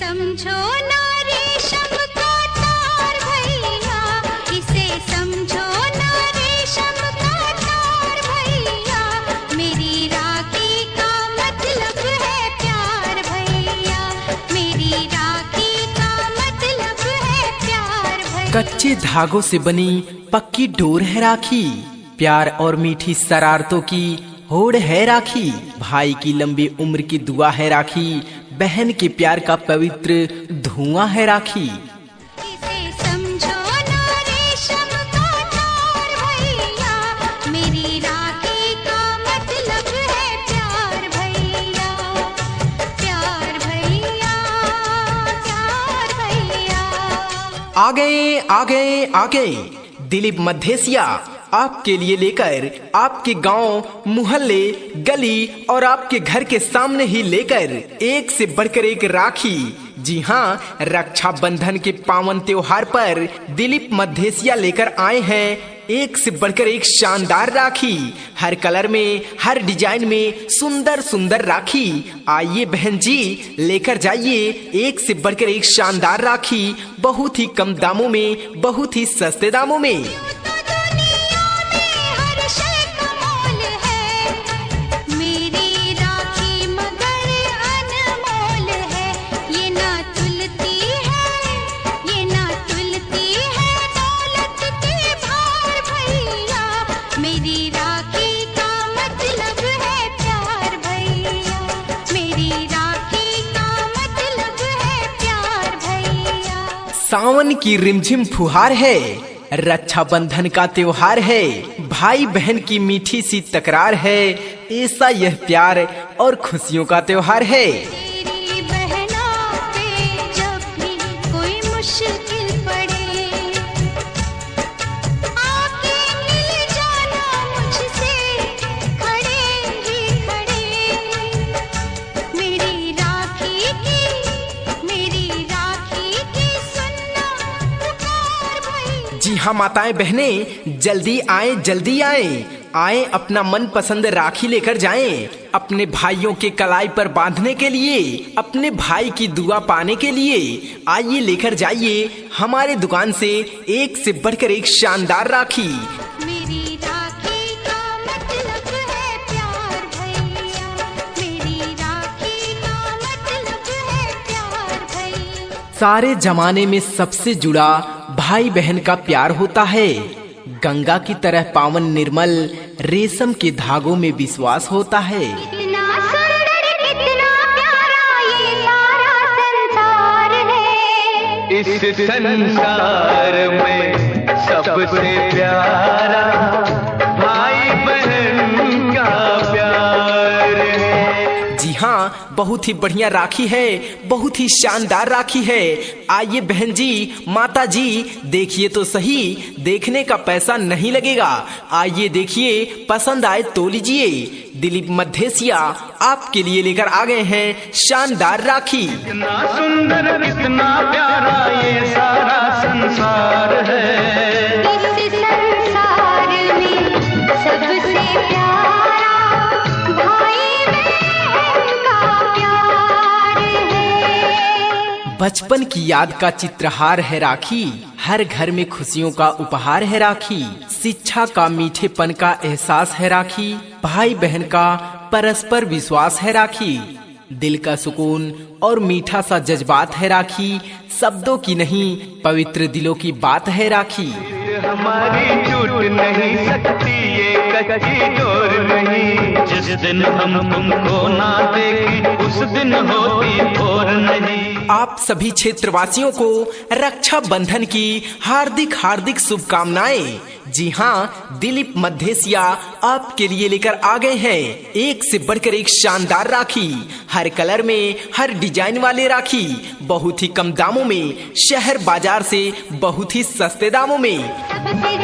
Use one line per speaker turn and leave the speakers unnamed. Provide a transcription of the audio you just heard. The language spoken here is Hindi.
समझो ना रेशम का तार भैया, इसे समझो ना रेशम का तार भैया, मेरी राखी का मतलब है प्यार भैया, मेरी राखी का मतलब है प्यार भैया।
कच्चे धागों से बनी पक्की डोर है राखी, प्यार और मीठी शरारतों की होड़ है राखी। भाई की लंबी उम्र की दुआ है राखी, बहन के प्यार का पवित्र धुआं है राखी।
इसे समझो ना रेशम का तार भैया, मेरी राखी का मतलब है प्यार भैया, प्यार भैया, प्यार भैया।
आ गए आ गए आ गए दिलीप मद्धेसिया आपके लिए लेकर, आपके गांव, मोहल्ले, गली और आपके घर के सामने ही लेकर एक से बढ़कर एक राखी। जी हाँ, रक्षाबंधन के पावन त्योहार पर दिलीप मद्धेसिया लेकर आए हैं एक से बढ़कर एक शानदार राखी। हर कलर में, हर डिजाइन में सुंदर सुंदर राखी। आइए बहन जी, लेकर जाइए एक से बढ़कर एक शानदार राखी, बहुत ही कम दामों में, बहुत ही सस्ते दामों में। सावन की रिमझिम फुहार है, रक्षाबंधन का त्योहार है, भाई बहन की मीठी सी तकरार है, ऐसा यह प्यार और खुशियों का त्योहार है।
तेरी बहनों पे जब भी कोई मुश्किल पड़े, आके मिल जाना मुझसे खड़े ही खड़े, मेरी राखी की सुनना पुकार भैया।
जी हाँ माताएं बहनें, जल्दी आए आए अपना मन पसंद राखी लेकर जाएं, अपने भाइयों के कलाई पर बांधने के लिए, अपने भाई की दुआ पाने के लिए। आइए लेकर जाइए हमारे दुकान से एक से बढ़कर एक शानदार राखी।
मेरी राखी का मतलब है प्यार भैया, मेरी राखी का मतलब है प्यार भैया।
सारे जमाने में सबसे जुड़ा भाई बहन का प्यार होता है। गंगा की तरह पावन निर्मल रेशम के धागों में विश्वास होता है।
कितना सुंदर कितना प्यारा ये सारा संसार है,
इस संसार में सबसे प्यारा भाई बहन का प्यार है।
जी हाँ, बहुत ही बढ़िया राखी है, बहुत ही शानदार राखी है। आइए बहन जी, माता जी, देखिए तो सही, देखने का पैसा नहीं लगेगा। आइए देखिए, पसंद आए तो लीजिए। दिलीप मद्धेसिया आपके लिए लेकर आ गए हैं शानदार राखी।
कितना सुंदर कितना प्यारा ये सारा संसार है,
इस संसार में सबसे प्यारा भाई बहन का प्यार है।
बचपन की याद का चित्रहार है राखी, हर घर में खुशियों का उपहार है राखी। शिक्षा का मीठेपन का एहसास है राखी, भाई बहन का परस्पर विश्वास है राखी। दिल का सुकून और मीठा सा जज्बात है राखी, शब्दों की नहीं पवित्र दिलों की बात है राखी।
हमारी छूट नहीं सकती ये कच्ची डोर नहीं, जिस दिन हम तुमको ना देखें उस दिन होती भोर नहीं।
आप सभी क्षेत्रवासियों को रक्षाबंधन की हार्दिक हार्दिक शुभकामनाएं। जी हाँ, दिलीप मद्धेसिया आपके लिए लेकर आ गए हैं एक से बढ़कर एक शानदार राखी। हर कलर में, हर डिजाइन वाले राखी, बहुत ही कम दामों में, शहर बाजार से बहुत ही सस्ते दामों में।
सबसे